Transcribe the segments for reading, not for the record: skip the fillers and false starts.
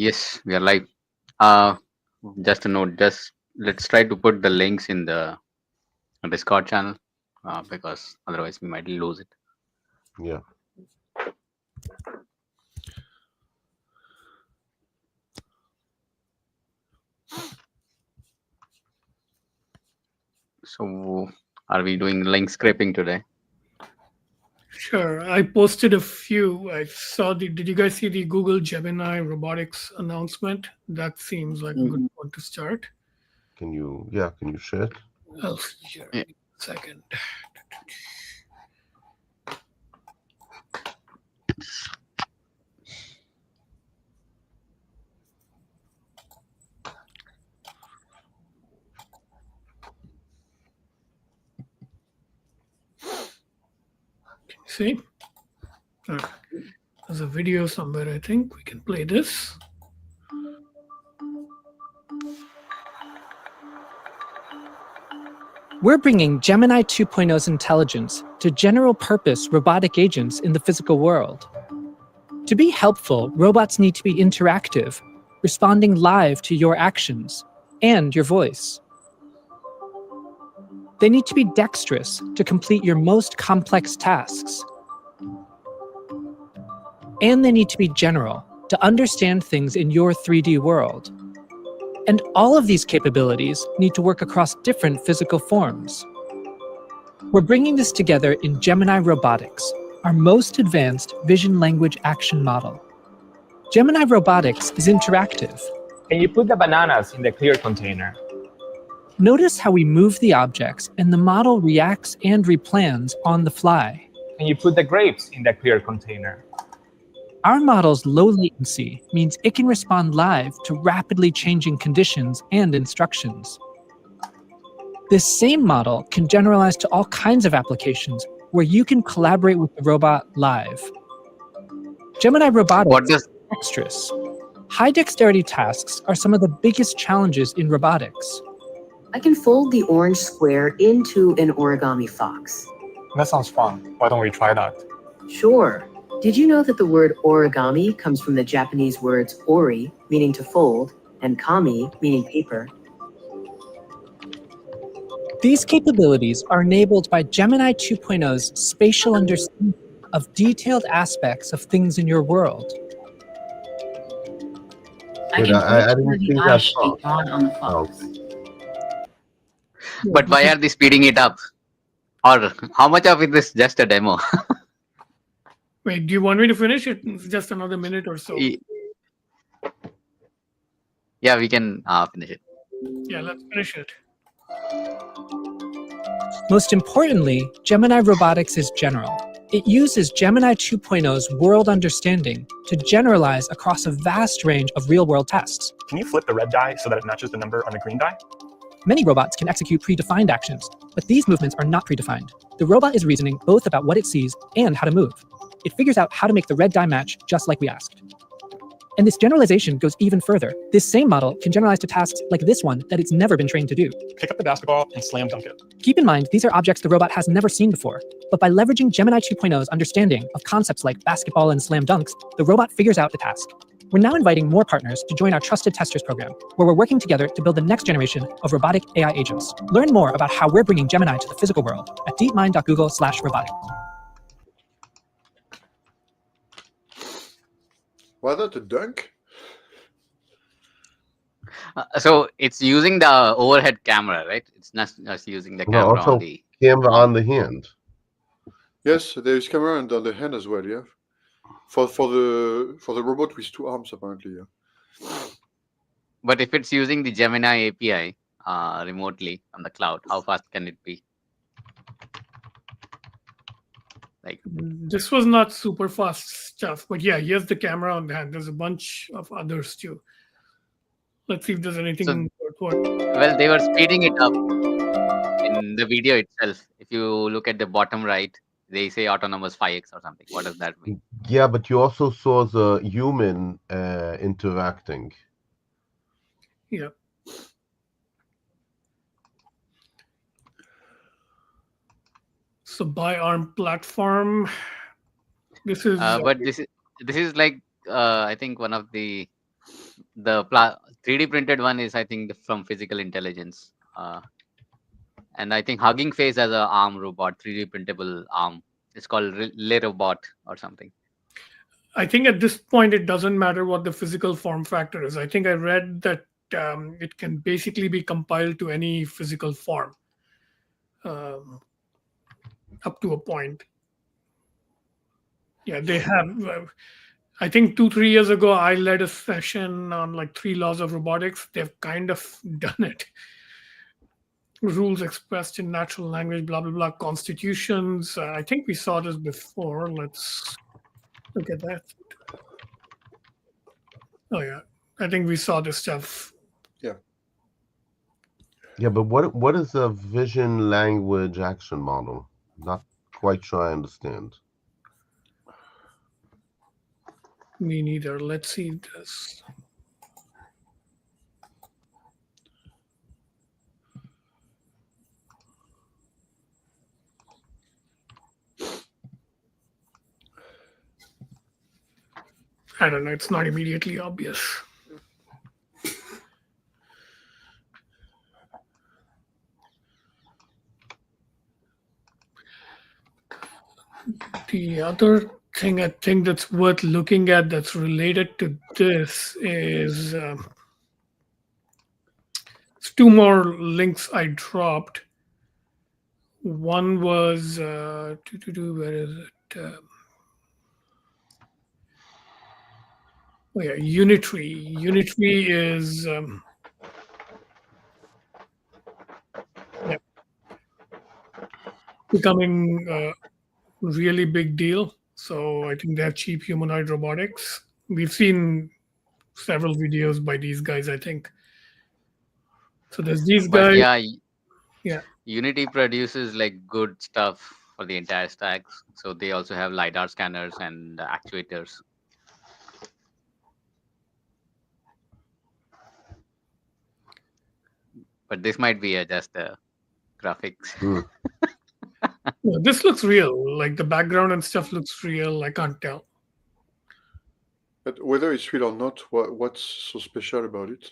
Yes, we are live. Uh, just a note. Just let's try to put the links in the Discord channel because otherwise we might lose it. Yeah. So, are we doing link scraping today? Sure. I posted a few. I saw the. Did you guys see the Google Gemini robotics announcement? That seems like a good one to start. Can you share it? I'll share it in a second. Can you see? There's a video somewhere. I think we can play this. We're bringing Gemini 2.0's intelligence to general-purpose robotic agents in the physical world. To be helpful, robots need to be interactive, responding live to your actions and your voice. They need to be dexterous to complete your most complex tasks. And they need to be general to understand things in your 3D world. And all of these capabilities need to work across different physical forms. We're bringing this together in Gemini Robotics, our most advanced vision language action model. Gemini Robotics is interactive. Can you put the bananas in the clear container? Notice how we move the objects and the model reacts and replans on the fly. Can you put the grapes in the clear container? Our model's low latency means it can respond live to rapidly changing conditions and instructions. This same model can generalize to all kinds of applications where you can collaborate with the robot live. Gemini Robotics is dexterous. High dexterity tasks are some of the biggest challenges in robotics. I can fold the orange square into an origami fox. That sounds fun. Why don't we try that? Sure. Did you know that the word origami comes from the Japanese words ori, meaning to fold, and kami, meaning paper? These capabilities are enabled by Gemini 2.0's spatial understanding of detailed aspects of things in your world. I can didn't think the I eyes saw. drawn on the fox. But why are they speeding it up? Or how much of it is just a demo? Wait, do you want me to finish it? It's just another minute or so. Yeah, we can finish it. Yeah, let's finish it. Most importantly, Gemini Robotics is general. It uses Gemini 2.0's world understanding to generalize across a vast range of real-world tasks. Can you flip the red die so that it matches the number on the green die? Many robots can execute predefined actions, but these movements are not predefined. The robot is reasoning both about what it sees and how to move. It figures out how to make the red die match just like we asked. And this generalization goes even further. This same model can generalize to tasks like this one that it's never been trained to do. Pick up the basketball and slam dunk it. Keep in mind, these are objects the robot has never seen before. But by leveraging Gemini 2.0's understanding of concepts like basketball and slam dunks, the robot figures out the task. We're now inviting more partners to join our Trusted Testers program, where we're working together to build the next generation of robotic AI agents. Learn more about how we're bringing Gemini to the physical world at deepmind.google/robotics. Was that a dunk? So it's using the overhead camera, right? It's not just using the camera also on the camera on the hand. Yes, there is camera on the hand as well. Yeah, for the robot with two arms apparently. Yeah. But if it's using the Gemini API remotely on the cloud, how fast can it be? Like This was not super fast stuff, but yeah, here's the camera on the hand. There's a bunch of others too. Let's see if there's anything. Well, they were speeding it up in the video itself. If you look at the bottom right, they say autonomous 5x or something. What does that mean? Yeah, but you also saw the human interacting. Yeah. So by ARM platform, this is. But this is like I think one of the The 3D printed one is, I think, from Physical Intelligence. And I think Hugging Face as a arm robot, 3D printable arm. It's called Robot or something. I think at this point it doesn't matter what the physical form factor is. I think I read that it can basically be compiled to any physical form up to a point. Yeah, they have. I think 2-3 years ago, I led a session on like 3 laws of robotics. They've kind of done it. Rules expressed in natural language, blah, blah, blah, constitutions. I think we saw this before. Let's look at that. Oh, yeah. I think we saw this stuff. Yeah, but what is a vision language action model? Not quite sure I understand. Me neither. Let's see this. I don't know. It's not immediately obvious. The other thing I think that's worth looking at that's related to this is it's 2 more links I dropped. One was where is it? Oh yeah, Unitree. Unitree is becoming a really big deal. So I think they have cheap humanoid robotics. We've seen several videos by these guys, I think. So there's these But guys. yeah, Yeah. Unity produces like good stuff for the entire stack. So they also have LiDAR scanners and actuators. But this might be just graphics. Yeah, this looks real. Like the background and stuff looks real. I can't tell. But whether it's real or not, what's so special about it?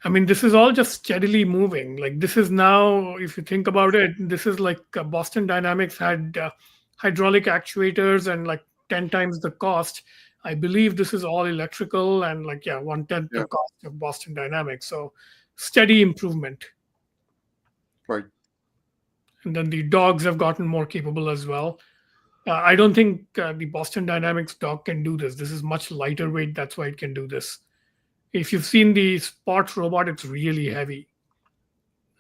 I mean, this is all just steadily moving. Like this is now, if you think about it, this is like Boston Dynamics had hydraulic actuators and like 10 times the cost. I believe this is all electrical and like, yeah, 1/10 the cost of Boston Dynamics. So steady improvement. Right. And then the dogs have gotten more capable as well. I don't think the Boston Dynamics dog can do this. This is much lighter weight. That's why it can do this. If you've seen the Spot robot, it's really heavy.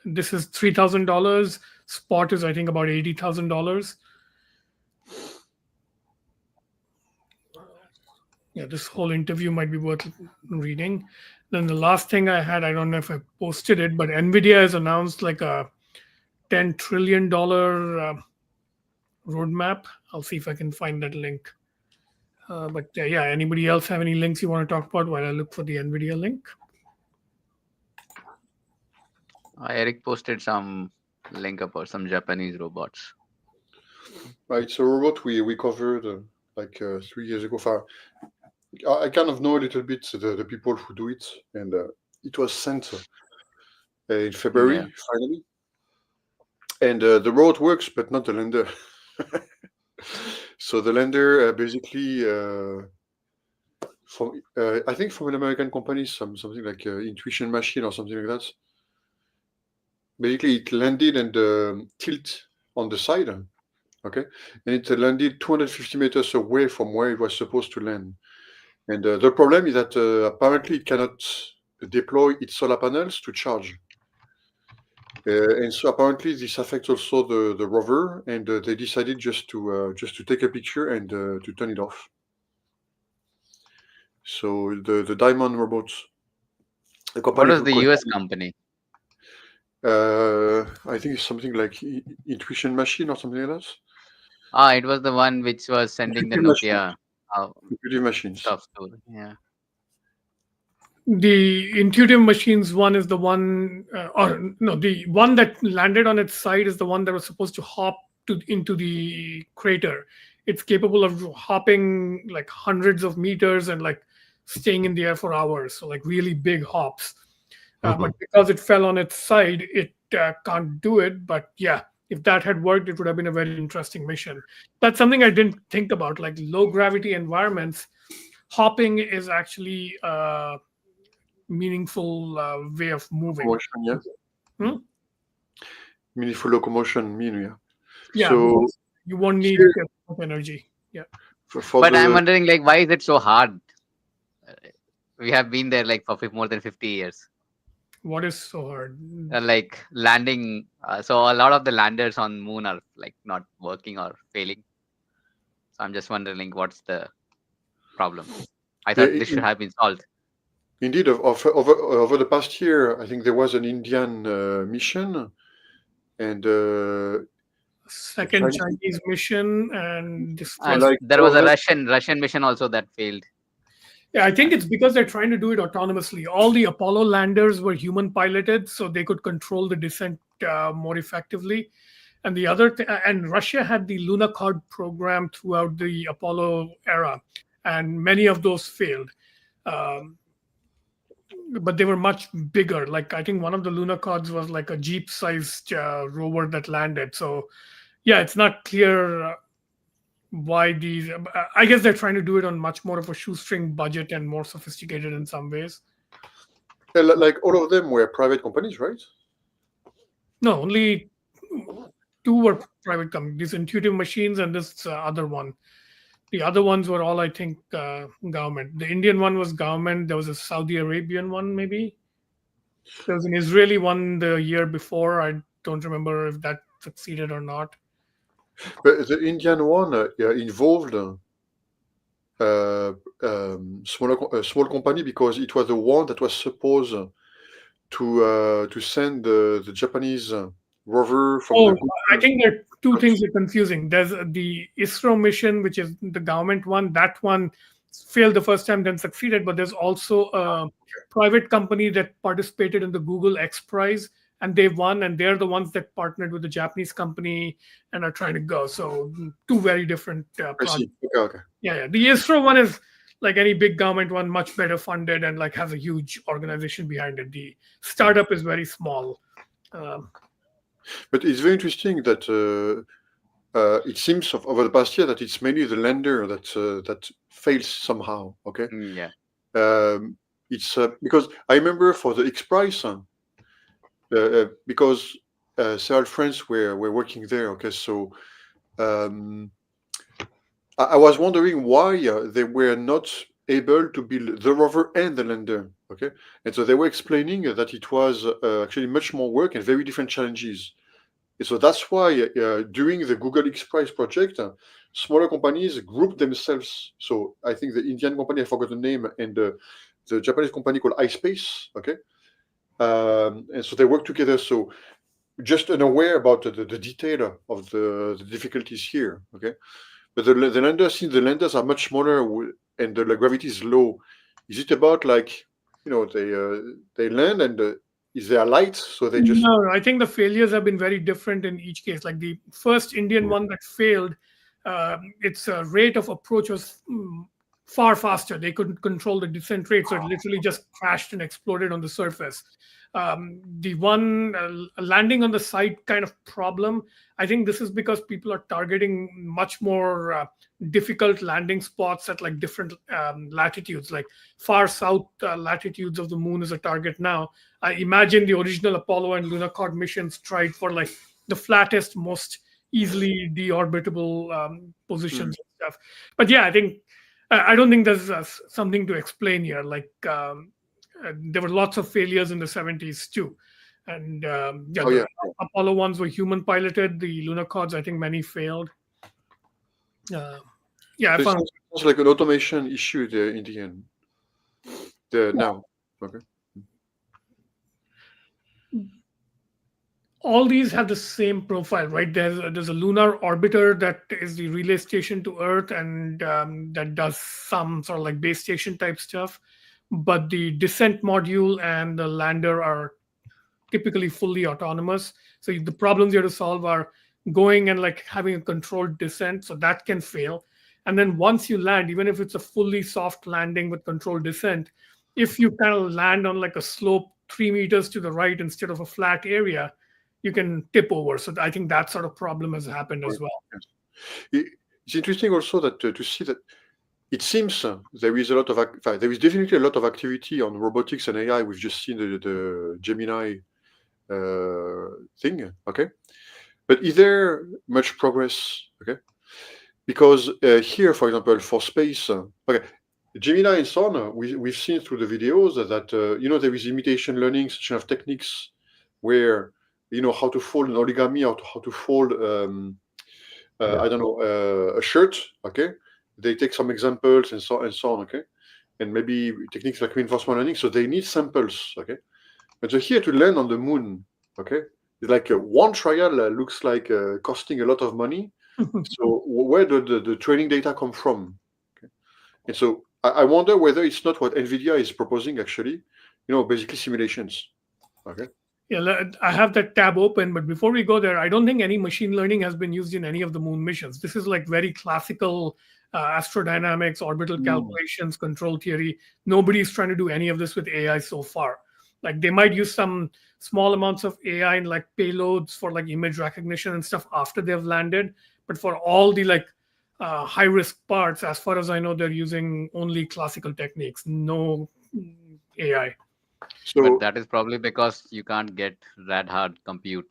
This is $3,000. Spot is, I think, about $80,000. Yeah, this whole interview might be worth reading. Then the last thing I had, I don't know if I posted it, but NVIDIA has announced like a $10 trillion roadmap. I'll see if I can find that link. But yeah, anybody else have any links you want to talk about while I look for the NVIDIA link? Eric posted some link about some Japanese robots. Right, it's a robot we covered like 3 years ago. I kind of know a little bit the people who do it, and it was sent in February finally. And the robot works, but not the lander. So the lander basically, I think from an American company, something like Intuition Machine or something like that. Basically, it landed and tilt on the side, okay, and it landed 250 meters away from where it was supposed to land. And the problem is that apparently it cannot deploy its solar panels to charge. And so apparently this affects also the rover, and they decided just to take a picture and to turn it off. So the Diamond robots, the company. What is the US company? I think it's something like Intuition Machine or something like that. It was the one which was sending the Nokia Intuitive Machines stuff to. Yeah. The Intuitive Machines one is the one, or no, the one that landed on its side is the one that was supposed to hop into the crater. It's capable of hopping like hundreds of meters and like staying in the air for hours, so like really big hops. Mhm. But because it fell on its side, it can't do it. But yeah, if that had worked, it would have been a very interesting mission. That's something I didn't think about. Like low gravity environments, hopping is actually a meaningful way of moving. Locomotion, yeah. Hmm? Meaningful locomotion, yeah. Yeah, So because you won't need here, energy. Yeah. for But I'm the wondering, like, why is it so hard? Uh, We have been there like for more than 50 years. What is so hard? Like landing. So a lot of the landers on moon are like not working or failing. So I'm just wondering, what's the problem? I yeah, thought this should have been solved. indeed, over the past year, I think there was an Indian mission, and the Second Chinese mission and this And first. like there was a Russian mission also that failed. Yeah, I think it's because they're trying to do it autonomously. All the Apollo landers were human piloted, so they could control the descent more effectively. And the other and Russia had the Lunokhod program throughout the Apollo era, and many of those failed. Um, but they were much bigger. Like I think one of the Lunokhods was like a jeep-sized rover that landed. So yeah, it's not clear why these. I guess they're trying to do it on much more of a shoestring budget and more sophisticated in some ways. like all of them were private companies, right? No, only two were private companies. These Intuitive Machines and this other one. The other ones were all, I think, government. The Indian one was government. There was a Saudi Arabian one, maybe. There was an Israeli one the year before. I don't remember if that succeeded or not. But the Indian one involved small company because it was the one that was supposed to send the Japanese rover from Oh, the. I think there are two things are confusing. There's the ISRO mission, which is the government one. That one failed the first time, then succeeded. But there's also a private company that participated in the Google X Prize, and they won. And they're the ones that partnered with the Japanese company and are trying to go. So two very different I projects. see. Okay. Yeah. The ISRO one is like any big government one, much better funded and like has a huge organization behind it. The startup is very small. But it's very interesting that it seems over the past year that it's mainly the lender that fails somehow. Okay, Yeah. it's because I remember for the X Prize, because several friends were working there. Okay, so I was wondering why they were not able to build the rover and the lander. Okay, and so they were explaining that it was actually much more work and very different challenges. And so that's why during the Google X Prize project, smaller companies grouped themselves. So I think the Indian company, I forgot the name, and the Japanese company called iSpace. Okay, and so they work together. So just unaware about the detail of the difficulties here. Okay, but the landers, since the landers are much smaller and the gravity is low, is it about like they land and is there light? So they just No, I think the failures have been very different in each case. Like the first Indian one that failed, its rate of approach was far faster. They couldn't control the descent rate, so it literally just crashed and exploded on the surface. The one landing on the side kind of problem, I think this is because people are targeting much more difficult landing spots at like different latitudes, like far south latitudes of the moon is a target now. I imagine the original Apollo and Lunokhod missions tried for like the flattest, most easily deorbitable positions and stuff. But yeah, I think I don't think there's something to explain here. Like there were lots of failures in the 70s too, and the Apollo ones were human piloted. The Lunokhods, I think many failed. So it sounds like an automation issue there in the end. Now, okay. All these have the same profile, right? There's a lunar orbiter that is the relay station to Earth, and that does some sort of like base station type stuff. But the descent module and the lander are typically fully autonomous. So the problems you have to solve are going and like having a controlled descent, so that can fail. And then once you land, even if it's a fully soft landing with controlled descent, if you kind of land on like a slope 3 meters to the right instead of a flat area, you can tip over. So I think that sort of problem has happened as well. It's interesting also that to see that it seems there is a lot of there is definitely a lot of activity on robotics and AI. We've just seen the Gemini thing, okay? But is there much progress, okay? Because here, for example, for space, okay, Gemini and so on, we've seen through the videos that there is imitation learning, such kind of techniques where how to fold an origami, how to fold I don't know a shirt, okay? They take some examples and so on, okay? And maybe techniques like reinforcement learning. So they need samples, okay? But here to land on the moon, okay, it's like one trial looks like costing a lot of money. So where do the training data come from? Okay. And so I wonder whether it's not what NVIDIA is proposing actually, basically simulations. Okay. Yeah, I have that tab open, but before we go there, I don't think any machine learning has been used in any of the moon missions. This is like very classical astrodynamics, orbital calculations, control theory. Nobody's trying to do any of this with AI so far. Like they might use some small amounts of AI in like payloads for like image recognition and stuff after they've landed. But for all the like high risk parts, as far as I know, they're using only classical techniques, no AI. So, but that is probably because you can't get rad hard compute.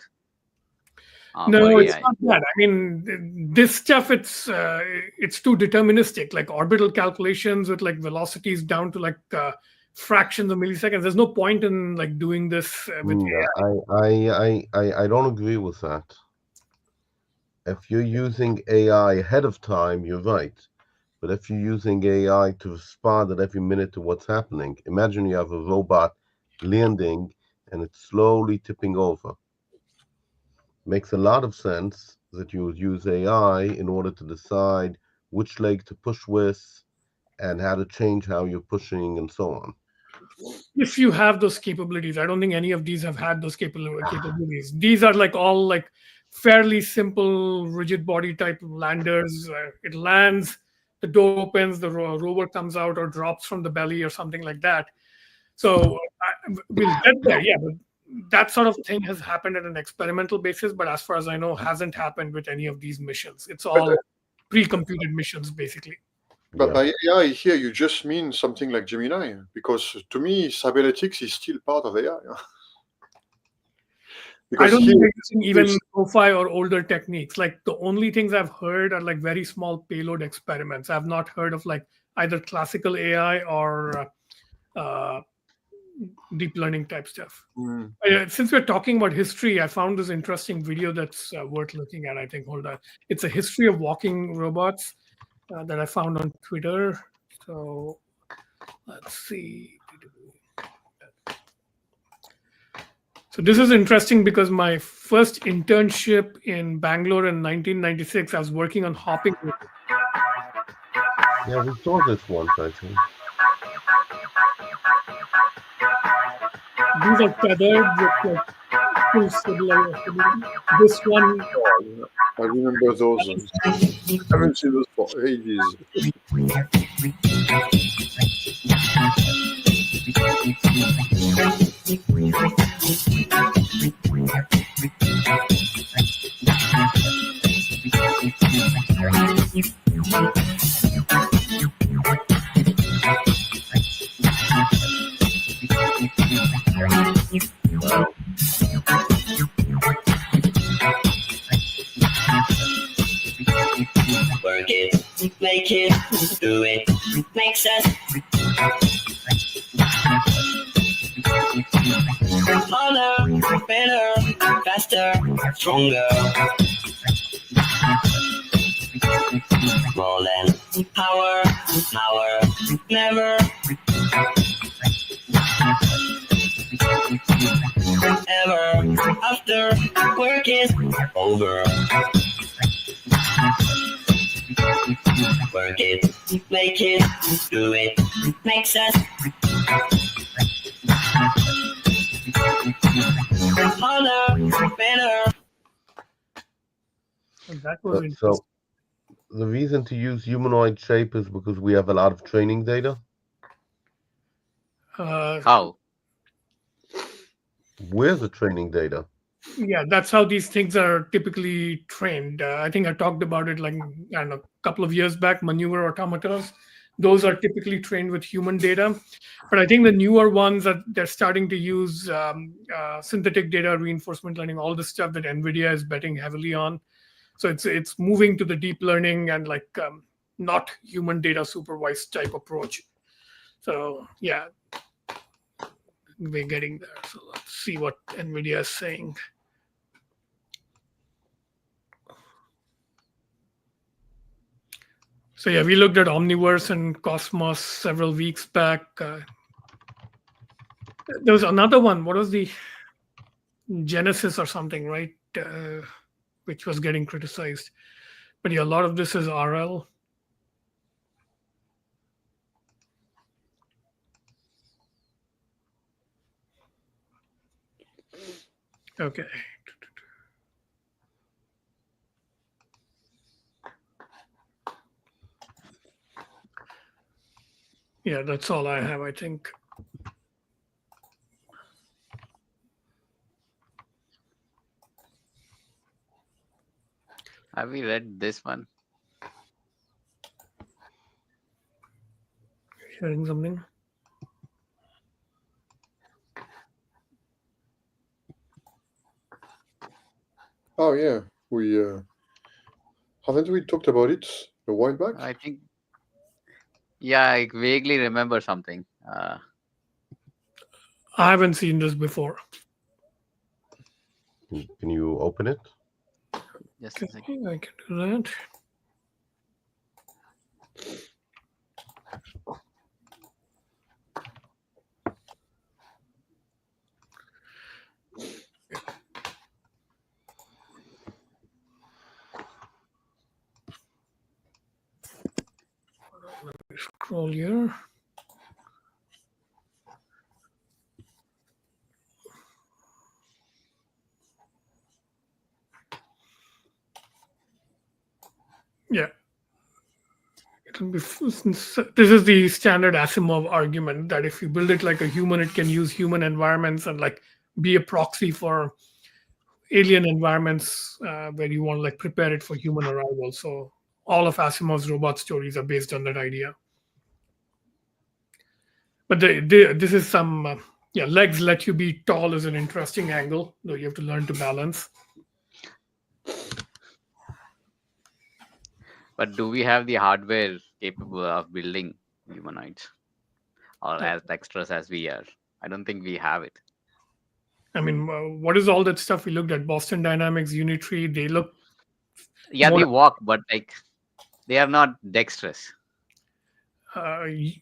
No, for it's AI. not that. I mean, this stuff it's too deterministic. Like orbital calculations with like velocities down to like fractions of milliseconds. There's no point in like doing this with AI. I don't agree with that. If you're using AI ahead of time, you're right. But if you're using AI to respond at every minute to what's happening, imagine you have a robot landing and it's slowly tipping over. Makes a lot of sense that you would use AI in order to decide which leg to push with and how to change how you're pushing and so on. If you have those capabilities, I don't think any of these have had those capabilities. These are like all like fairly simple rigid body type landers. It lands, the door opens, the rover comes out or drops from the belly or something like that. So we'll get there, yeah. But that sort of thing has happened at an experimental basis, but as far as I know, hasn't happened with any of these missions. It's all pre-computed missions, basically. But by AI here, you just mean something like Gemini, because to me, cybernetics is still part of AI. I don't think they're using even COFI or older techniques. Like the only things I've heard are like very small payload experiments. I've not heard of like either classical AI or deep learning type stuff. Since we're talking about history, I found this interesting video that's worth looking at. I think, hold on, it's a history of walking robots that I found on Twitter. So let's see. So this is interesting because my first internship in Bangalore in 1996, I was working on hopping. Yeah, we saw this once, I think. These are tethered with like full stability. This one. I remember those. I haven't seen those for ages. Work it, make it, do it, make sense. Harder, better, faster, stronger. More than power, never. Ever after work is over. Work it, make it, do it, make sense. Harder, better. And that was interesting. the reason to use humanoid shape is because we have a lot of training data. How? Where's the training data? Yeah, that's how these things are typically trained. I think I talked about it like, I don't know, a couple of years back, maneuver automatas. Those are typically trained with human data. But I think the newer ones that they're starting to use synthetic data, reinforcement learning, all the stuff that NVIDIA is betting heavily on. So it's moving to the deep learning and like not human data supervised type approach. So yeah, we're getting there. So let's see what NVIDIA is saying. So yeah, we looked at Omniverse and Cosmos several weeks back. There was another one. What was the Genesis or something, right? Which was getting criticized. But yeah, a lot of this is RL. Okay. Yeah, that's all I have, I think. Have we read this one? Sharing something. Oh yeah, we haven't we talked about it a while back? I think. Yeah, I vaguely remember something. I haven't seen this before. Can you open it? Just a Okay, second. I can do that. Let me scroll here. Yeah. It'll be, this is the standard Asimov argument that if you build it like a human, it can use human environments and like be a proxy for alien environments where you want to like prepare it for human arrival. So all of Asimov's robot stories are based on that idea. But this is some yeah, legs let you be tall is an interesting angle, though you have to learn to balance. But do we have the hardware capable of building humanoids, or as dexterous as we are? I don't think we have it. I mean, what is all that stuff we looked at? Boston Dynamics, Unitree, they look. Yeah, more they like- walk, but like they are not dexterous.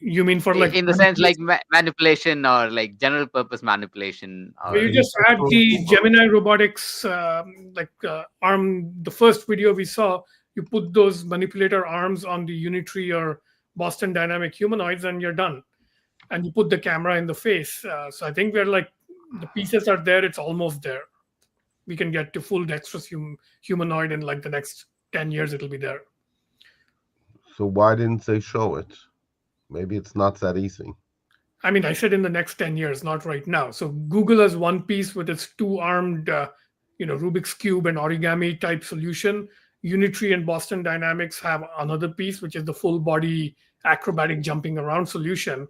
You mean for like In the sense like manipulation or like general purpose manipulation. So Or you just had the Gemini robotics arm. The first video we saw, you put those manipulator arms on the Unitree or Boston Dynamic humanoids, and you're done. And you put the camera in the face. So I think we're like the pieces are there. It's almost there. We can get to full dexterous humanoid in like the next 10 years. It'll be there. So why didn't they show it? Maybe it's not that easy. I mean, I said in the next 10 years, not right now. So Google has one piece with its two-armed, Rubik's Cube and origami type solution. Unitree and Boston Dynamics have another piece, which is the full body acrobatic jumping around solution.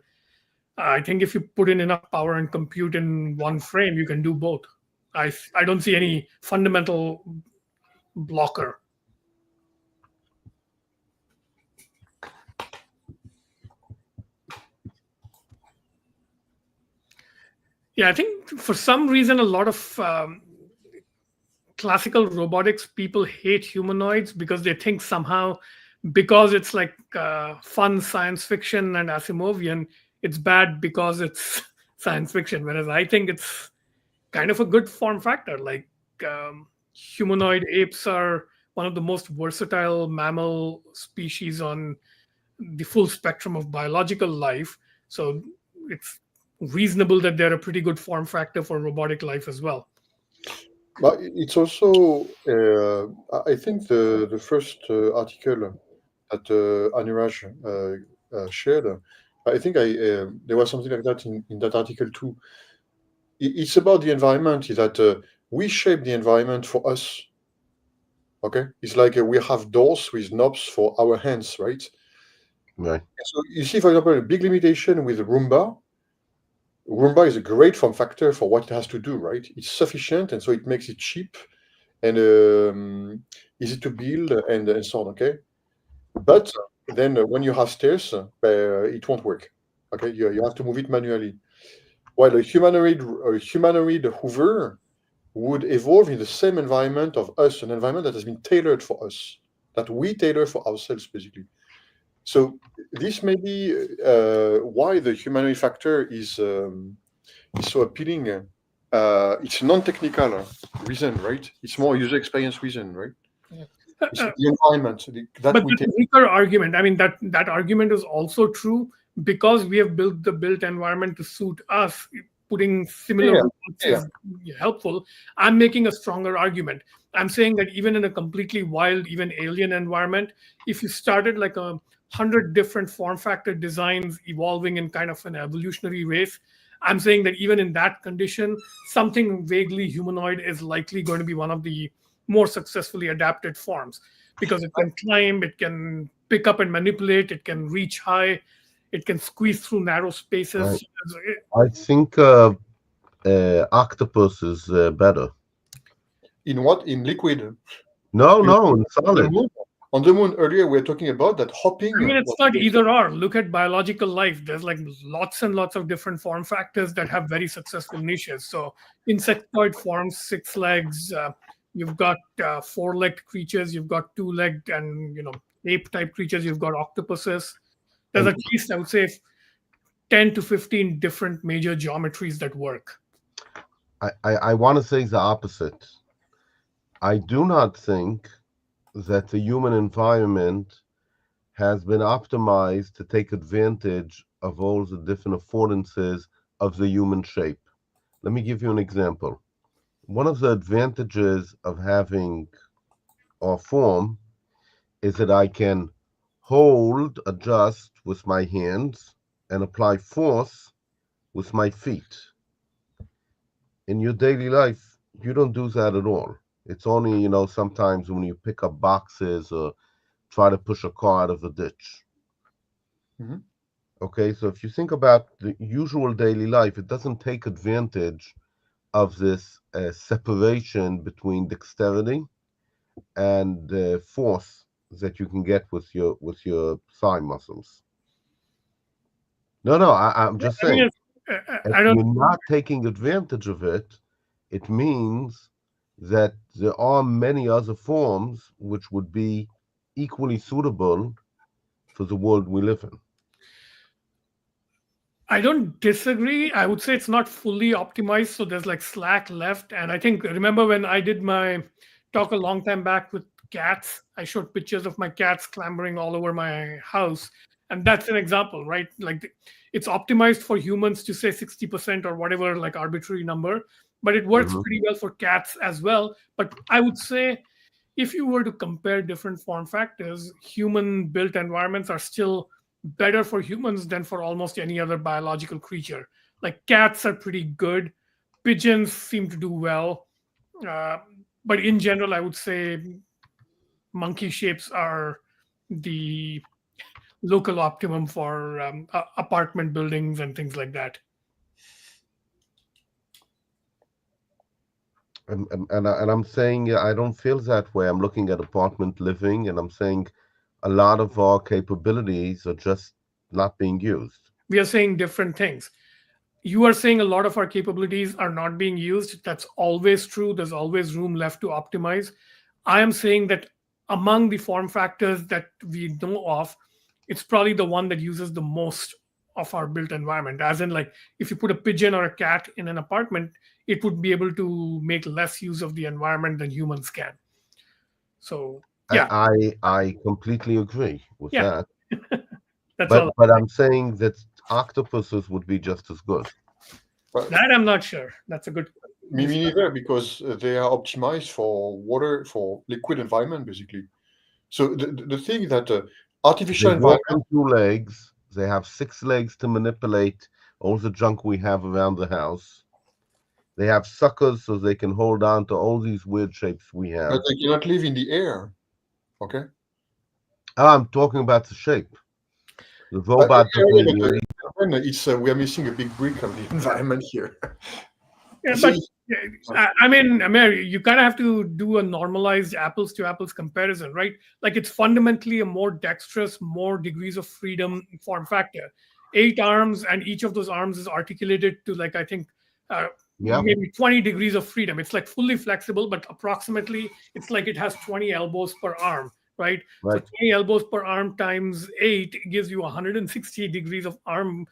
I think if you put in enough power and compute in one frame, you can do both. I don't see any fundamental blocker. Yeah, I think for some reason, a lot of classical robotics people hate humanoids because they think somehow because it's like fun science fiction and Asimovian, it's bad because it's science fiction. Whereas I think it's kind of a good form factor. Like humanoid apes are one of the most versatile mammal species on the full spectrum of biological life. So it's reasonable that they're a pretty good form factor for robotic life as well. But it's also, I think the first article that Anuraj shared. I think there was something like that in that article too. It's about the environment. Is that we shape the environment for us. Okay, it's like we have doors with knobs for our hands, right? Right. So you see, for example, a big limitation with Roomba. Roomba is a great form factor for what it has to do, right? It's sufficient, and so it makes it cheap and easy to build and so on. Okay, but then when you have stairs, it won't work. Okay, you have to move it manually. While a humanoid Hoover would evolve in the same environment of us, an environment that has been tailored for us, that we tailor for ourselves, basically. So this may be why the humanoid factor is so appealing. It's non-technical reason, right? It's more user experience reason, right? It's the environment that But we the take. weaker argument, I mean, that argument is also true because we have built the built environment to suit us. Putting similar Yeah, robots yeah. is helpful. I'm making a stronger argument. I'm saying that even in a completely wild, even alien environment, if you started like 100 different form factor designs evolving in kind of an evolutionary race, I'm saying that even in that condition, something vaguely humanoid is likely going to be one of the more successfully adapted forms because it can climb, it can pick up and manipulate, it can reach high, it can squeeze through narrow spaces. I think octopus is better. In what? In liquid? No, In- no, in On the solid. moon? On the moon earlier, we were talking about that hopping. I mean, it's not either or. Look at biological life. There's like lots and lots of different form factors that have very successful niches. So, insectoid forms, 6 legs. You've got 4-legged creatures. You've got 2-legged and ape-type creatures. You've got octopuses. There's at least, I would say, 10 to 15 different major geometries that work. I want to say the opposite. I do not think that the human environment has been optimized to take advantage of all the different affordances of the human shape. Let me give you an example. One of the advantages of having our form is that I can hold, adjust with my hands, and apply force with my feet. In your daily life, you don't do that at all. It's only, sometimes when you pick up boxes or try to push a car out of a ditch. Mhm. Okay, so if you think about the usual daily life, it doesn't take advantage of this separation between dexterity and force that you can get with your thigh muscles. No, I'm just I mean, saying, I if don't. you're not taking advantage of it, it means that there are many other forms which would be equally suitable for the world we live in. I don't disagree. I would say it's not fully optimized, so there's like slack left. And I think remember when I did my talk a long time back with cats, I showed pictures of my cats clambering all over my house, and that's an example, right? Like it's optimized for humans to say 60% or whatever, like arbitrary number, but it works Mhm. pretty well for cats as well. But I would say if you were to compare different form factors, human built environments are still better for humans than for almost any other biological creature. Like cats are pretty good, pigeons seem to do well, uh, but in general, I would say monkey shapes are the local optimum for apartment buildings and things like that. And I'm saying I don't feel that way. I'm looking at apartment living, and I'm saying a lot of our capabilities are just not being used. We are saying different things. You are saying a lot of our capabilities are not being used. That's always true. There's always room left to optimize. I am saying that among the form factors that we know of, it's probably the one that uses the most of our built environment. As in, like, if you put a pigeon or a cat in an apartment, it would be able to make less use of the environment than humans can. So, yeah, I completely agree with yeah, that. that's But all. but I'm saying that octopuses would be just as good. But That I'm not sure. That's a good. me neither, because they are optimized for water, for liquid environment, basically. So the thing that artificial They walk environment. on 2 legs. They have 6 legs to manipulate all the junk we have around the house. They have suckers so they can hold on to all these weird shapes we have. But they cannot live in the air. Okay. I'm talking about the shape. The robot it's we are missing a big brick of the environment here. Yeah, So but I mean, Mary, you kind of have to do a normalized apples to apples comparison, right? Like it's fundamentally a more dexterous, more degrees of freedom form factor. 8 arms, and each of those arms is articulated to like I think maybe 20 degrees of freedom. It's like fully flexible, but approximately it's like it has 20 elbows per arm, right? So 20 elbows per arm times 8 gives you 160 degrees of arm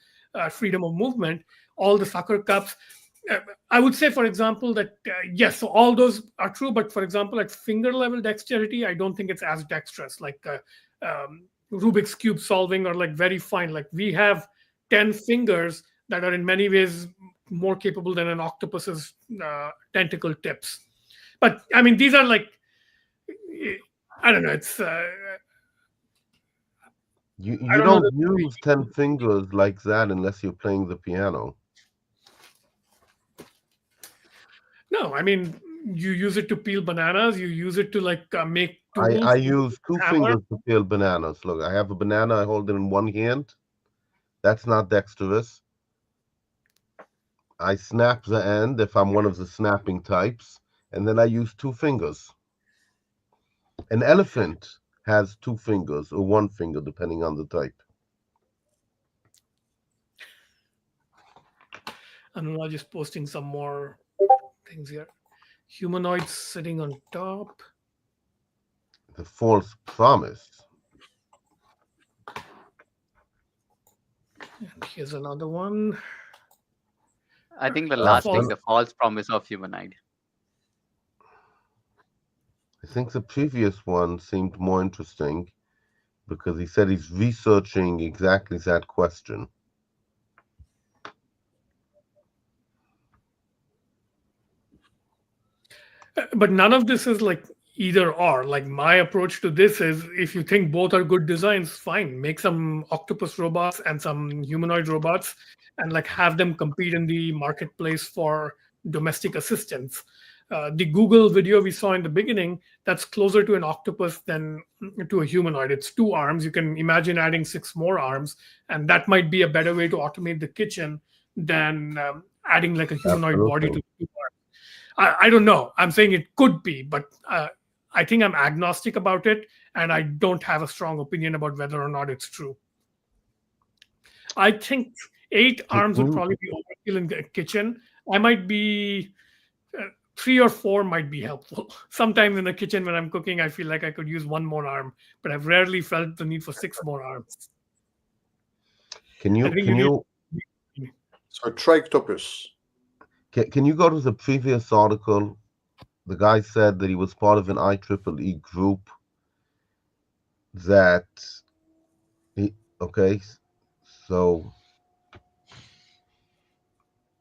freedom of movement. All the sucker cups. I would say, for example, that yes, so all those are true. But for example, at finger level dexterity, I don't think it's as dexterous. Like Rubik's cube solving, or like very fine. Like we have 10 fingers that are in many ways more capable than an octopus's tentacle tips. But I mean, these are like, I don't know. It's you don't use 10 fingers like that unless you're playing the piano. No, I mean, you use it to peel bananas. You use it to like make tools. I use 2 fingers to peel bananas. Look, I have a banana. I hold it in one hand. That's not dexterous. I snap the end if I'm one of the snapping types, and then I use 2 fingers. An elephant has 2 fingers or 1 finger, depending on the type. Anurag is posting some more things here. Humanoids sitting on top. The false promise. And here's another one. I think the last thing, the false promise of humanoid. I think the previous one seemed more interesting because he said he's researching exactly that question. But none of this is like either or. Like my approach to this is, if you think both are good designs, fine, make some octopus robots and some humanoid robots and like have them compete in the marketplace for domestic assistance. The Google video we saw in the beginning, that's closer to an octopus than to a humanoid. It's 2 arms. You can imagine adding 6 more arms, and that might be a better way to automate the kitchen than adding like a humanoid body to the 2 arms. I don't know. I'm saying it could be, but I think I'm agnostic about it, and I don't have a strong opinion about whether or not it's true. I think 8 arms would probably be overkill in the kitchen. I might be 3 or 4 might be helpful. Sometimes in the kitchen when I'm cooking, I feel like I could use 1 more arm, but I've rarely felt the need for 6 more arms. Can you? So Trictopus. Can you go to the previous article? The guy said that he was part of an IEEE group that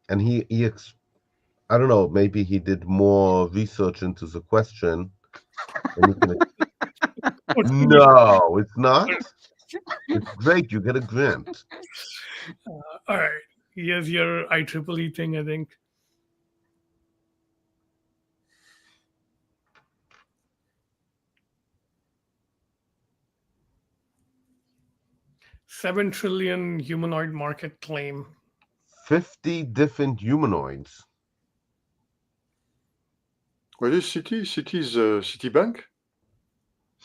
and he I don't know, maybe he did more research into the question. No, it's not. It's great. You get a grant. All right. Here's your IEEE thing, I think. $7 trillion humanoid market claim. 50 different humanoids. What is Citi? Citi is Citibank?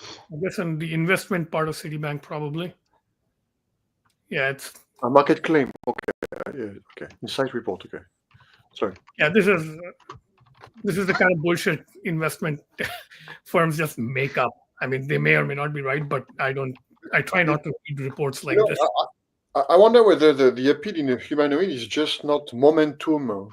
I guess in the investment part of Citibank, probably. Yeah, it's a market claim. Okay, okay. Insight report. Okay, sorry. Yeah, this is the kind of bullshit investment firms just make up. I mean, they may or may not be right, but I try not to read reports like this. I wonder whether the appeal in a humanoid is just not momentum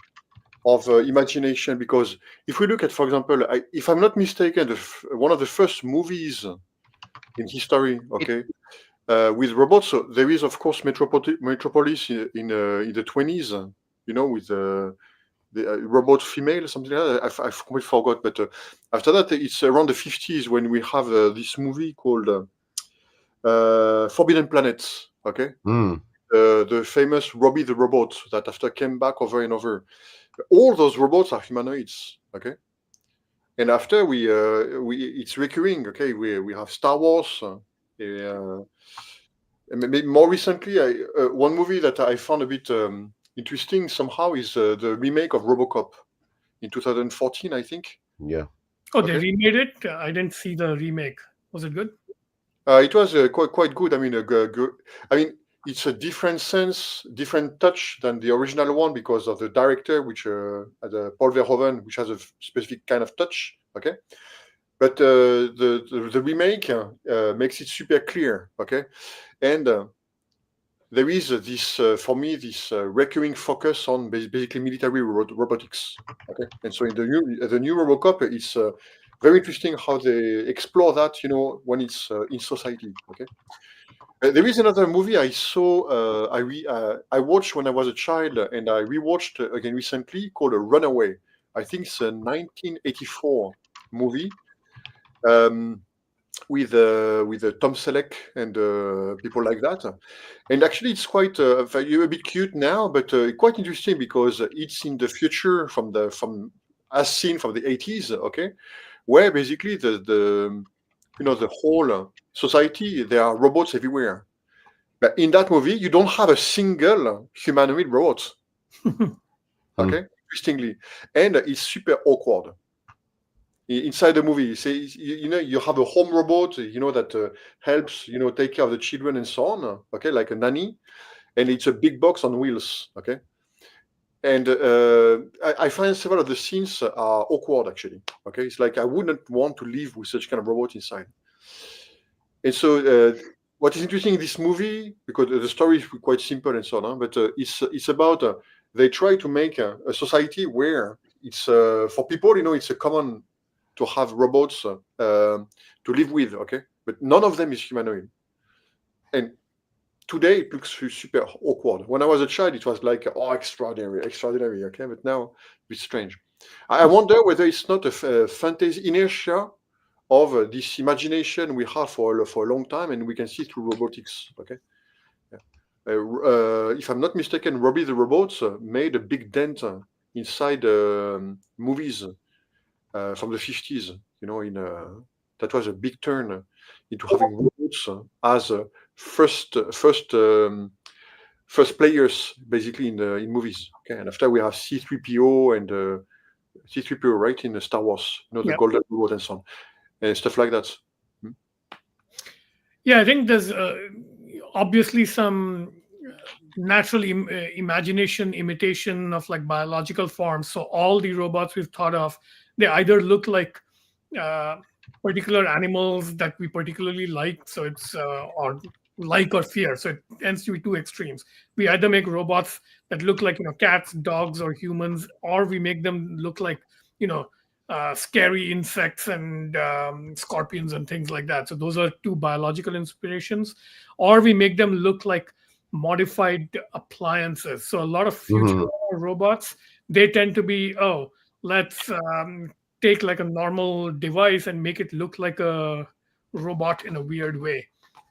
of imagination, because if we look at, for example, if I'm not mistaken, one of the first movies in history, with robots. So there is, of course, Metropolis in the 20s, with the robot female, something like that. I've completely forgot. But after that, it's around the 50s when we have this movie called Forbidden Planet, okay? Mm. The famous Robbie the robot that after came back over and over. All those robots are humanoids, okay? And after we it's recurring, okay? We have Star Wars. And maybe more recently, one movie that I found a bit interesting somehow is the remake of RoboCop in 2014, I think. Yeah. Oh, they Okay. remade it? I didn't see the remake. Was it good? It was quite good. I mean, it's a different sense, different touch than the original one because of the director, which Paul Verhoeven, which has a specific kind of touch. Okay, but the remake makes it super clear. Okay, and there is this for me this recurring focus on basically military robotics. Okay, and so in the new RoboCop, it's very interesting how they explore that. When it's in society. Okay. There is another movie I saw. I watched when I was a child, and I rewatched again recently called Runaway. I think it's a 1984 movie with Tom Selleck and people like that. And actually, it's quite a bit cute now, but quite interesting because it's in the future as seen from the 80s. Okay, where basically the whole society, there are robots everywhere. But in that movie, you don't have a single humanoid robot. Okay, interestingly, and it's super awkward. Inside the movie, you have a home robot, that helps, take care of the children and so on. Okay, like a nanny, and it's a big box on wheels. Okay, and I find several of the scenes are awkward actually. Okay, it's like I wouldn't want to live with such kind of robot inside. And so, what is interesting in this movie, because the story is quite simple and so on, but it's about they try to make a society where it's for people, it's a common to have robots to live with, okay? But none of them is humanoid. And today it looks super awkward. When I was a child, it was like, oh, extraordinary, okay? But now it's strange. I wonder whether it's not a fantasy inertia of this imagination we have for a long time, and we can see through robotics. Okay, if I'm not mistaken, Robbie the Robots made a big dent inside movies from the 50s. That was a big turn into having robots as first players basically in movies. Okay, and after we have C3PO and C3PO, right, in Star Wars, the Golden Robot and so on. And stuff like that. Yeah, I think there's obviously some natural imagination imitation of like biological forms. So all the robots we've thought of, they either look like particular animals that we particularly like, so it's or like or fear. So it tends to be two extremes. We either make robots that look like cats, dogs, or humans, or we make them look like scary insects and scorpions and things like that. So those are two biological inspirations. Or we make them look like modified appliances. So a lot of future robots, they tend to be, let's take like a normal device and make it look like a robot in a weird way.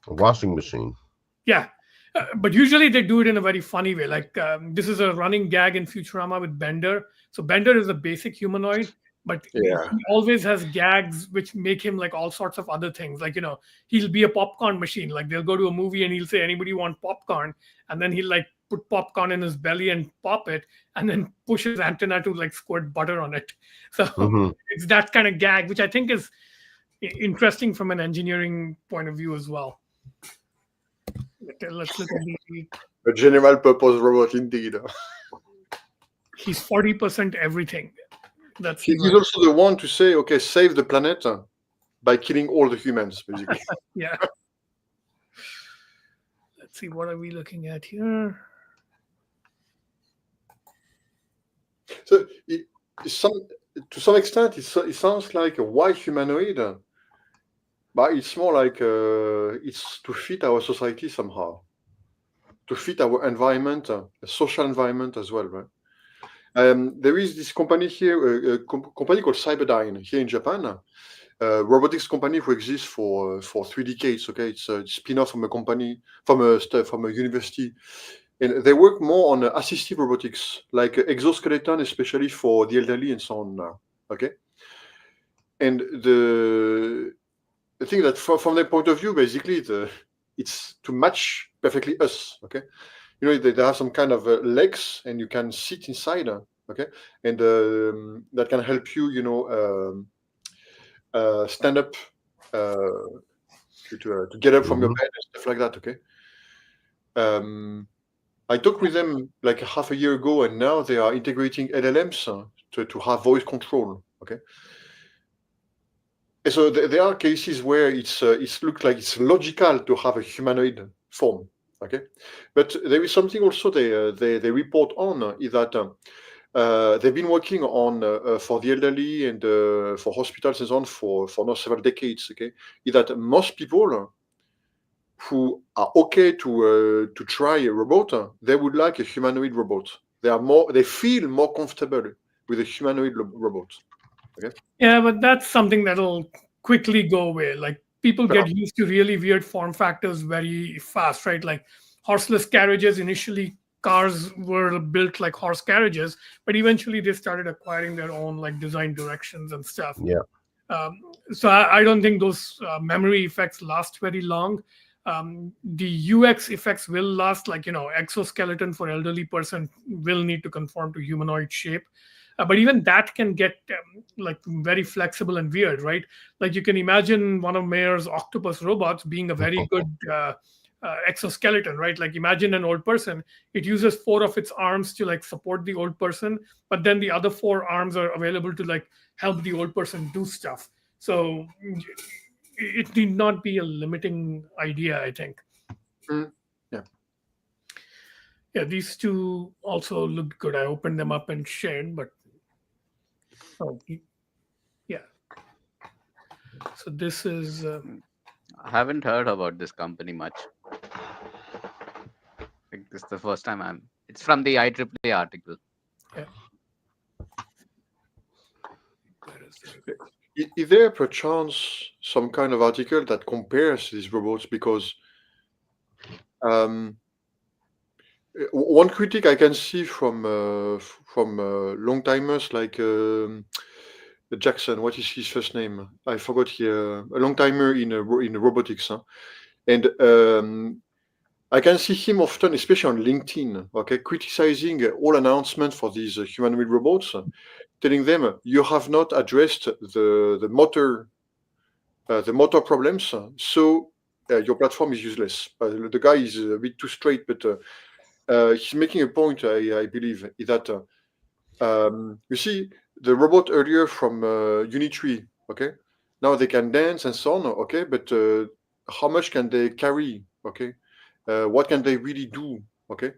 A washing machine. Yeah. But usually they do it in a very funny way. Like this is a running gag in Futurama with Bender. So Bender is a basic humanoid, but he always has gags which make him like all sorts of other things. Like, he'll be a popcorn machine. Like they'll go to a movie and he'll say, anybody want popcorn? And then he'll like put popcorn in his belly and pop it and then push his antenna to like squirt butter on it. So it's that kind of gag, which I think is interesting from an engineering point of view as well. Let's look at a general purpose robot indeed. He's 40% everything. He's also the one to say, okay, save the planet by killing all the humans, basically. Yeah. Let's see, what are we looking at here? So, to some extent, it sounds like a white humanoid, but it's more like it's to fit our society somehow, to fit our environment, a social environment as well, right? There is this company here, a company called Cyberdyne here in Japan, robotics company who exists for 3 decades. Okay, it's a spin-off from a company from a university, and they work more on assistive robotics, like exoskeleton, especially for the elderly and so on. Now, okay, and the thing that from their point of view, basically, it's to match perfectly us. Okay, you know, they have some kind of legs, and you can sit inside. Okay, and that can help you, you know, stand up, to get up from your bed and stuff like that. Okay. I talked with them like half a year ago, and now they are integrating LLMs to have voice control. Okay. And so there are cases where it looks like it's logical to have a humanoid form. Okay, but there is something also they report on, is that they've been working on for the elderly and for hospitals and so on for now several decades. Okay, is that most people who are okay to try a robot, they would like a humanoid robot. They feel more comfortable with a humanoid robot. Okay. Yeah, but that's something that'll quickly go away. Like people get used to really weird form factors very fast, right? Like horseless carriages. Initially, cars were built like horse carriages, but eventually they started acquiring their own like design directions and stuff. Yeah. So I don't think those memory effects last very long. The UX effects will last, like, you know, exoskeleton for elderly person will need to conform to humanoid shape. But even that can get like very flexible and weird, right? Like you can imagine one of Mayer's octopus robots being a very good exoskeleton, right? Like imagine an old person. It uses 4 of its arms to like support the old person, but then the other 4 arms are available to like help the old person do stuff. So it need not be a limiting idea, I think. Yeah. Yeah, these two also looked good. I opened them up and shared, but yeah. So this is. I haven't heard about this company much. Like, this is the first time It's from the IEEE article. Yeah. Is there perchance some kind of article that compares these robots? Because one critic I can see from long timers like Jackson. What is his first name? I forgot. Here, a long timer in robotics, and I can see him often, especially on LinkedIn, okay, criticizing all announcements for these humanoid robots, telling them you have not addressed the motor problems, so your platform is useless. The guy is a bit too straight, but he's making a point, I believe, is that you see the robot earlier from Unitree, okay? Now they can dance and so on, okay? But how much can they carry, okay? What can they really do, okay?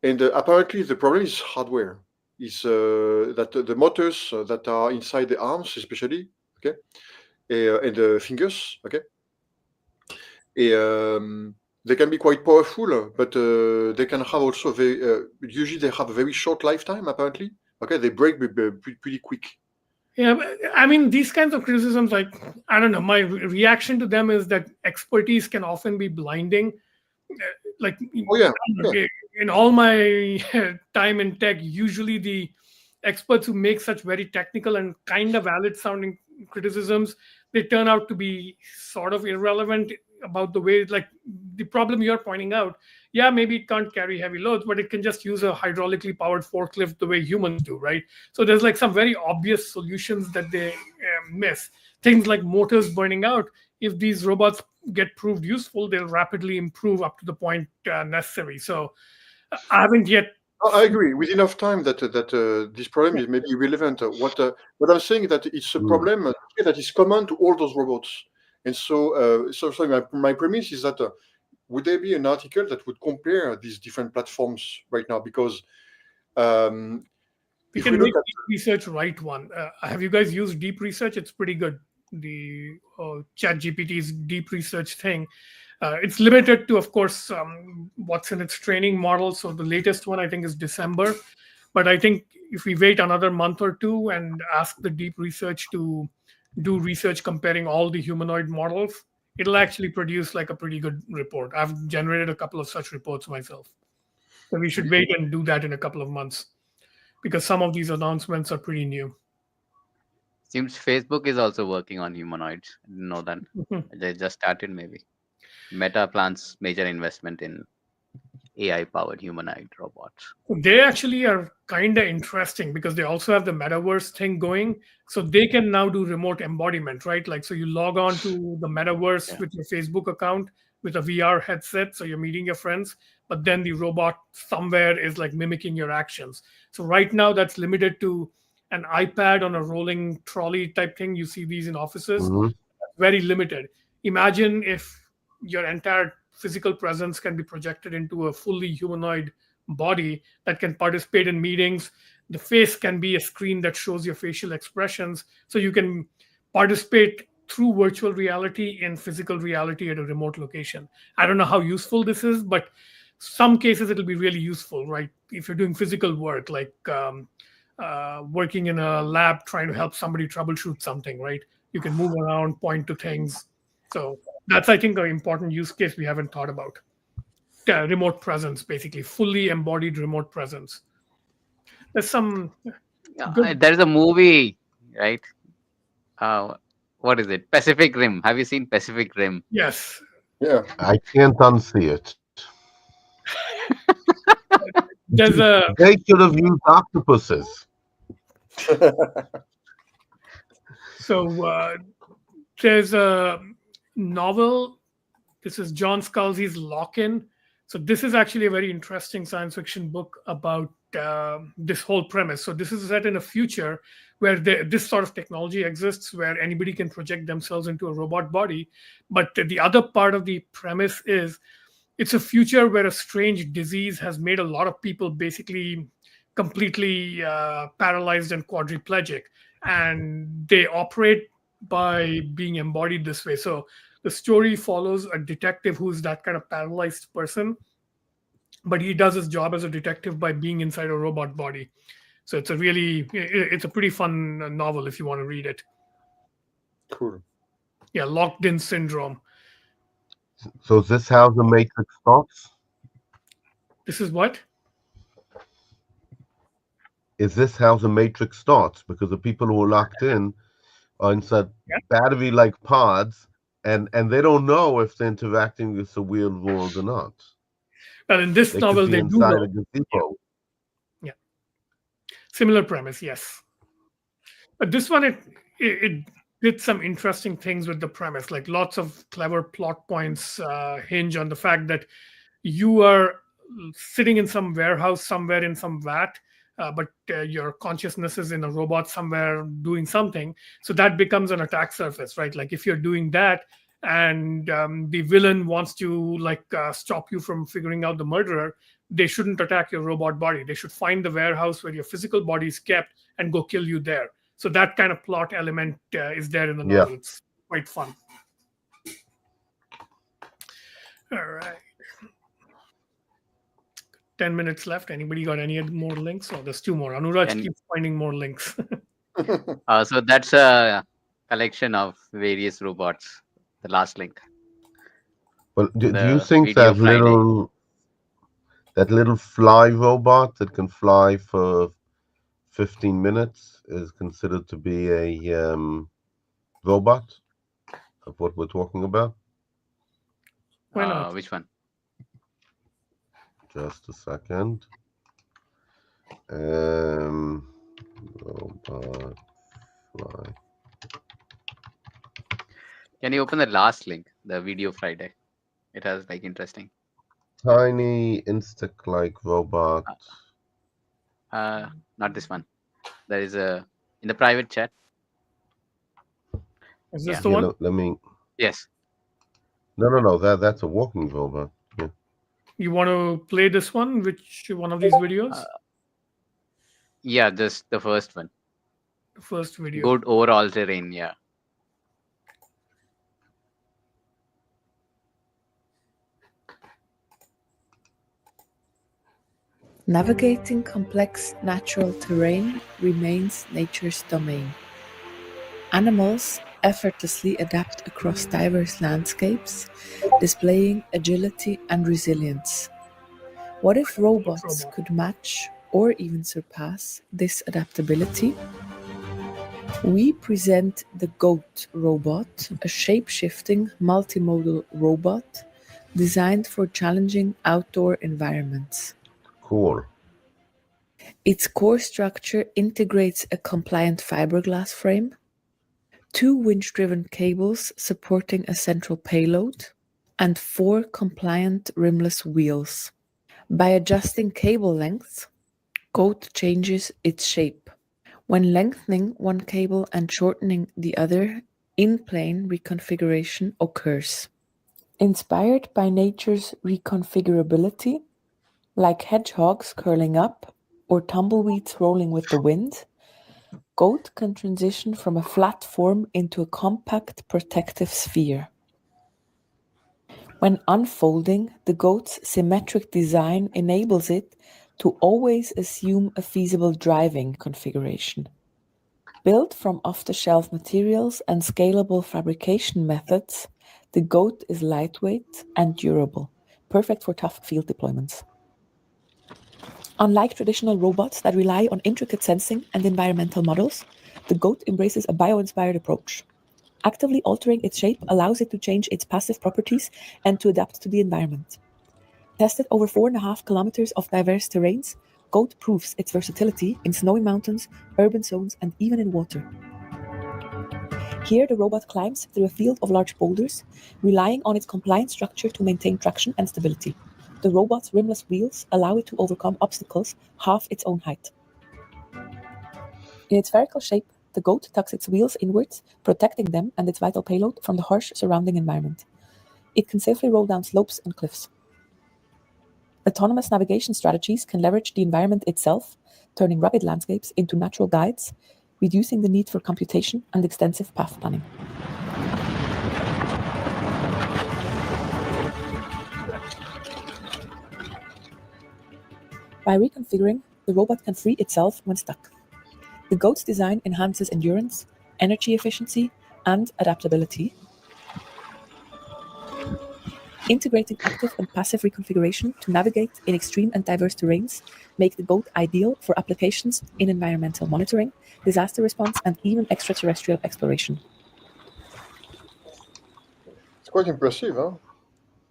And apparently the problem is hardware. Is that the motors that are inside the arms, especially, okay, and the fingers, okay, they can be quite powerful, but they can have also usually they have a very short lifetime. Apparently, okay, they break pretty quick. Yeah, I mean, these kinds of criticisms, like, I don't know, my reaction to them is that expertise can often be blinding. Like, in all my time in tech, usually the experts who make such very technical and kind of valid sounding criticisms, they turn out to be sort of irrelevant about the way, like the problem you're pointing out. Yeah, maybe it can't carry heavy loads, but it can just use a hydraulically powered forklift the way humans do, right? So there's like some very obvious solutions that they miss. Things like motors burning out. If these robots get proved useful, they'll rapidly improve up to the point necessary. So I haven't yet. I agree. With enough time that this problem is maybe irrelevant. What I'm saying is that it's a problem that is common to all those robots. And so, my premise is that would there be an article that would compare these different platforms right now? Because we can make deep research write one. Have you guys used deep research? It's pretty good. The ChatGPT's deep research thing. It's limited to, of course, what's in its training model. So the latest one, I think, is December. But I think if we wait another month or two and ask the deep research to do research comparing all the humanoid models, it'll actually produce like a pretty good report. I've generated a couple of such reports myself. So we should wait and do that in a couple of months because some of these announcements are pretty new. Seems Facebook is also working on humanoids. I didn't know that. They just started maybe. Meta plans major investment in AI-powered humanoid robots. They actually are kind of interesting because they also have the metaverse thing going. So they can now do remote embodiment, right? Like, so you log on to the metaverse with your Facebook account with a VR headset. So you're meeting your friends, but then the robot somewhere is like mimicking your actions. So right now that's limited to an iPad on a rolling trolley type thing. You see these in offices. Mhm. Very limited. Imagine if your entire physical presence can be projected into a fully humanoid body that can participate in meetings. The face can be a screen that shows your facial expressions. So you can participate through virtual reality in physical reality at a remote location. I don't know how useful this is, but some cases it'll be really useful, right? If you're doing physical work, like working in a lab trying to help somebody troubleshoot something, right? You can move around, point to things. So that's, I think, an important use case we haven't thought about. Remote presence, basically, fully embodied remote presence. There's some good. There's a movie, right? What is it? Pacific Rim. Have you seen Pacific Rim? Yes. Yeah. I can't unsee it. There's a. They should have used octopuses. So there's a novel. This is John Scalzi's Lock-In. So this is actually a very interesting science fiction book about this whole premise. So this is set in a future where this sort of technology exists, where anybody can project themselves into a robot body. But the other part of the premise is it's a future where a strange disease has made a lot of people basically completely paralyzed and quadriplegic, and they operate by being embodied this way. So the story follows a detective who's that kind of paralyzed person, but he does his job as a detective by being inside a robot body. So it's a pretty fun novel if you want to read it. Cool. Yeah, Locked In Syndrome. So is this how the Matrix starts? This is what? Is this how the Matrix starts? Because the people who are locked in are inside battery-like pods, and they don't know if they're interacting with the real world or not. Well, in this They novel, could be they do inside know. a gazebo. Yeah. Similar premise, yes. But this one, it did some interesting things with the premise. Like lots of clever plot points hinge on the fact that you are sitting in some warehouse somewhere in some vat, but your consciousness is in a robot somewhere doing something. So that becomes an attack surface, right? Like if you're doing that and the villain wants to stop you from figuring out the murderer, they shouldn't attack your robot body. They should find the warehouse where your physical body is kept and go kill you there. So that kind of plot element is there in the novel. It's quite fun. All right. 10 minutes left. Anybody got any more links? Oh, there's two more. Anuraj keeps finding more links. So that's a collection of various robots. The last link. Well, do you The think video that Friday. little fly robot that can fly for 15 minutes is considered to be a robot of what we're talking about? Why not? Which one? Just a second. Robot fly. Can you open the last link? The video Friday. It has interesting. Tiny insect-like robot. Not this one. There is in the private chat. Is this the one? Let me. Yes. No. That's a walking robot. Yeah. You want to play this one? Which one of these videos? Yeah, just the first one. The first video. Good overall terrain. Yeah. Navigating complex natural terrain remains nature's domain. Animals effortlessly adapt across diverse landscapes, displaying agility and resilience. What if robots could match or even surpass this adaptability? We present the GOAT robot, a shape-shifting multimodal robot designed for challenging outdoor environments. Cool. Its core structure integrates a compliant fiberglass frame, 2 winch-driven cables supporting a central payload, and 4 compliant rimless wheels. By adjusting cable lengths, GOAT changes its shape. When lengthening one cable and shortening the other, in-plane reconfiguration occurs. Inspired by nature's reconfigurability, like hedgehogs curling up or tumbleweeds rolling with the wind, GOAT can transition from a flat form into a compact protective sphere. When unfolding, the GOAT's symmetric design enables it to always assume a feasible driving configuration. Built from off-the-shelf materials and scalable fabrication methods, the GOAT is lightweight and durable, perfect for tough field deployments. Unlike traditional robots that rely on intricate sensing and environmental models, the GOAT embraces a bio-inspired approach. Actively altering its shape allows it to change its passive properties and to adapt to the environment. Tested over 4.5 kilometers of diverse terrains, GOAT proves its versatility in snowy mountains, urban zones, and even in water. Here, the robot climbs through a field of large boulders, relying on its compliant structure to maintain traction and stability. The robot's rimless wheels allow it to overcome obstacles half its own height. In its spherical shape, the GOAT tucks its wheels inwards, protecting them and its vital payload from the harsh surrounding environment. It can safely roll down slopes and cliffs. Autonomous navigation strategies can leverage the environment itself, turning rugged landscapes into natural guides, reducing the need for computation and extensive path planning. By reconfiguring, the robot can free itself when stuck. The GOAT's design enhances endurance, energy efficiency, and adaptability. Integrating active and passive reconfiguration to navigate in extreme and diverse terrains make the GOAT ideal for applications in environmental monitoring, disaster response, and even extraterrestrial exploration. It's quite impressive, huh?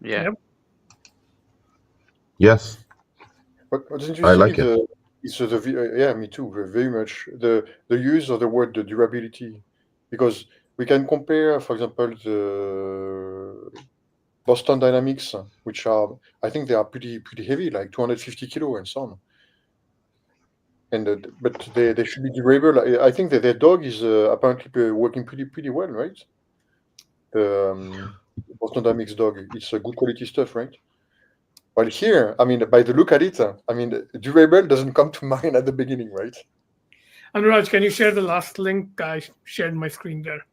Yeah. Yep. Yes, What's I interesting like is it. yeah, me too, very much. The use of the word the durability, because we can compare, for example, the Boston Dynamics, which are, I think they are pretty heavy, like 250 kilo and so on. And but they should be durable. I think that their dog is apparently working pretty well, right? The Boston Dynamics dog, it's a good quality stuff, right? Well, here, I mean, by the look at it, I mean, durable doesn't come to mind at the beginning, right? Anuraj, can you share the last link? I shared my screen there.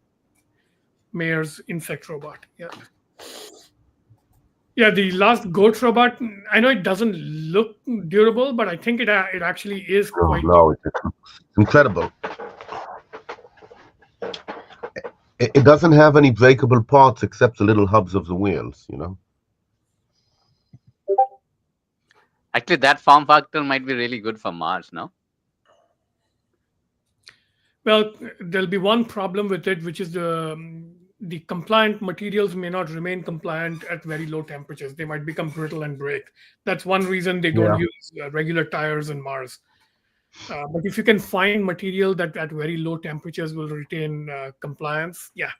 Mayor's insect robot. Yeah. Yeah, the last goat robot. I know it doesn't look durable, but I think it actually is No, quite. no, it's incredible. It doesn't have any breakable parts except the little hubs of the wheels, you know? Actually, that form factor might be really good for Mars, no? Well, there'll be one problem with it, which is the compliant materials may not remain compliant at very low temperatures. They might become brittle and break. That's one reason they don't Yeah. use regular tires on Mars. But if you can find material that at very low temperatures will retain compliance, yeah,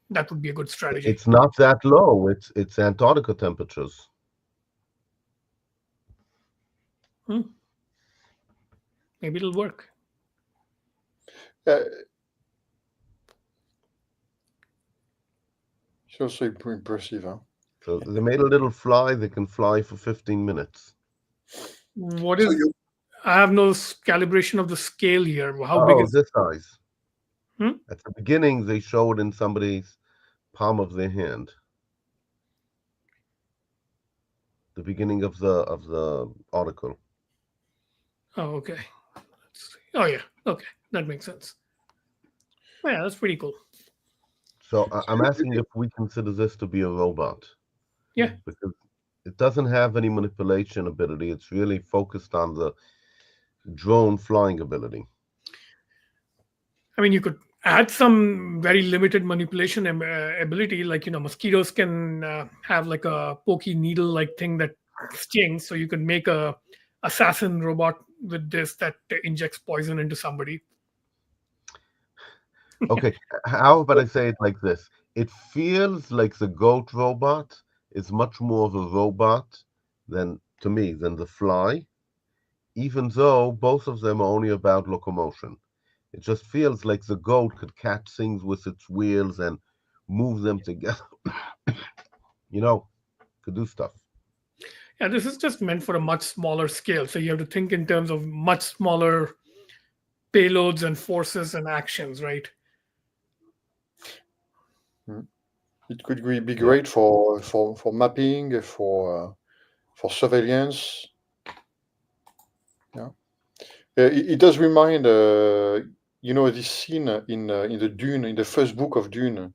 that would be a good strategy. It's not that low. It's Antarctica temperatures. Maybe it'll work. It's also impressive, huh? So they made a little fly that can fly for 15 minutes. What So is? you, I have no calibration of the scale here. How big Oh, is? this size. Hmm? At the beginning, they showed in somebody's palm of their hand. The beginning of the article. Oh, okay. Oh, yeah. Okay, that makes sense. Yeah, that's pretty cool. So I'm asking if we consider this to be a robot. Yeah. Because it doesn't have any manipulation ability. It's really focused on the drone flying ability. I mean, you could add some very limited manipulation ability, like mosquitoes can have like a pokey needle like thing that stings, so you can make a assassin robot with this that injects poison into somebody. Okay, how about I say it like this? It feels like the goat robot is much more of a robot than, to me, than the fly, even though both of them are only about locomotion. It just feels like the goat could catch things with its wheels and move them together. Could do stuff. Yeah, this is just meant for a much smaller scale, so you have to think in terms of much smaller payloads and forces and actions, right? It could be great for mapping, for surveillance. Yeah, it does remind this scene in the Dune, in the first book of Dune,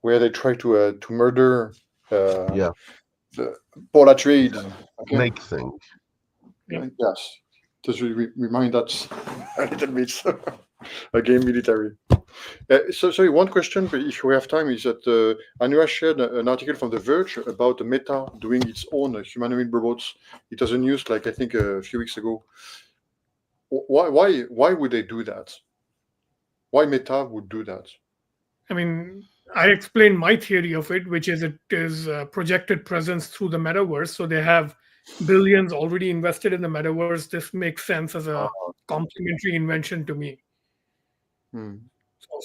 where they try to murder Yeah, the Paul Atreides. Okay. snake thing. Yes, does remind us a little bit. Again, military. Sorry, one question, if we have time, is that Anua shared an article from The Verge about Meta doing its own humanoid robots. It was a news, like I think a few weeks ago. Why would they do that? Why Meta would do that? I mean, I explained my theory of it, which is it is projected presence through the metaverse. So they have billions already invested in the metaverse. This makes sense as a complementary invention to me. So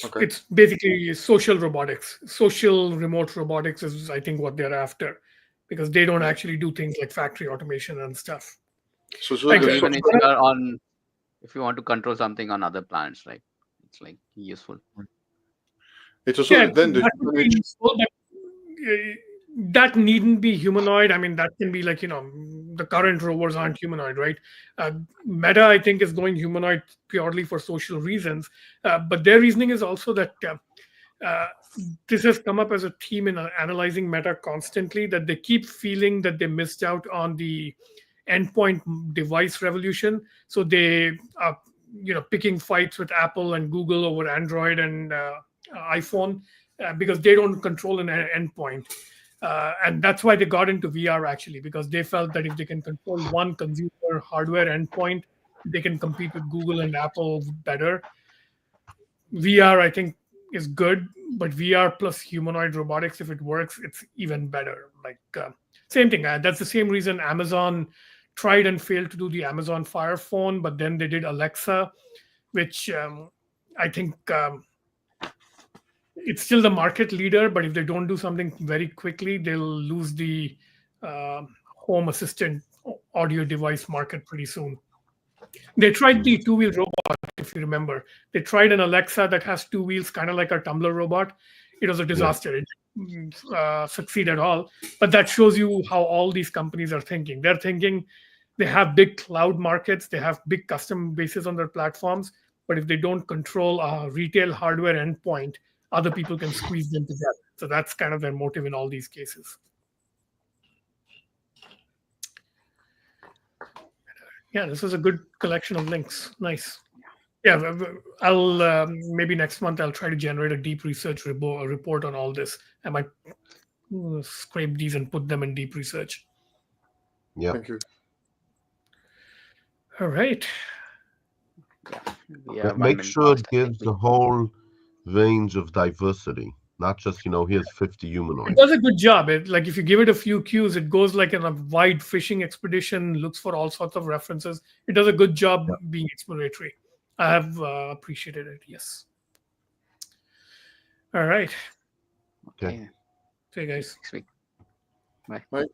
Okay. it's basically social robotics. Social remote robotics is, I think, what they're after, because they don't actually do things like factory automation and stuff. So Like, Even if you want to control something on other planets, right? It's like useful. It's also yeah, then the that would be useful, but that needn't be humanoid. I mean, that can be like, the current rovers aren't humanoid, right? Meta, I think, is going humanoid purely for social reasons. But their reasoning is also that this has come up as a theme in analyzing Meta constantly, that they keep feeling that they missed out on the endpoint device revolution. So they are, picking fights with Apple and Google over Android and iPhone because they don't control an endpoint. And that's why they got into VR, actually, because they felt that if they can control one consumer hardware endpoint, they can compete with Google and Apple better. VR, I think, is good, but VR plus humanoid robotics, if it works, it's even better. Like, same thing. That's the same reason Amazon tried and failed to do the Amazon Fire Phone, but then they did Alexa, which I think it's still the market leader, but if they don't do something very quickly, they'll lose the home assistant audio device market pretty soon. They tried the two-wheel robot, if you remember. They tried an Alexa that has two wheels, kind of like a Tumblr robot. It was a disaster. It didn't succeed at all. But that shows you how all these companies are thinking. They're thinking they have big cloud markets, they have big custom bases on their platforms, but if they don't control a retail hardware endpoint, other people can squeeze them together. So that's kind of their motive in all these cases. Yeah, this was a good collection of links. Nice. Yeah, I'll maybe next month I'll try to generate a deep research report on all this. I might scrape these and put them in deep research. Yeah. Thank you. All right. But make sure it gives the whole range of diversity, not just, here's 50 It humanoids. does a good job. Like if you give it a few cues, it goes like in a wide fishing expedition, looks for all sorts of references. It does a good job being exploratory. I have appreciated it. Yes. All right. Okay. See you guys Next week. Bye. Bye.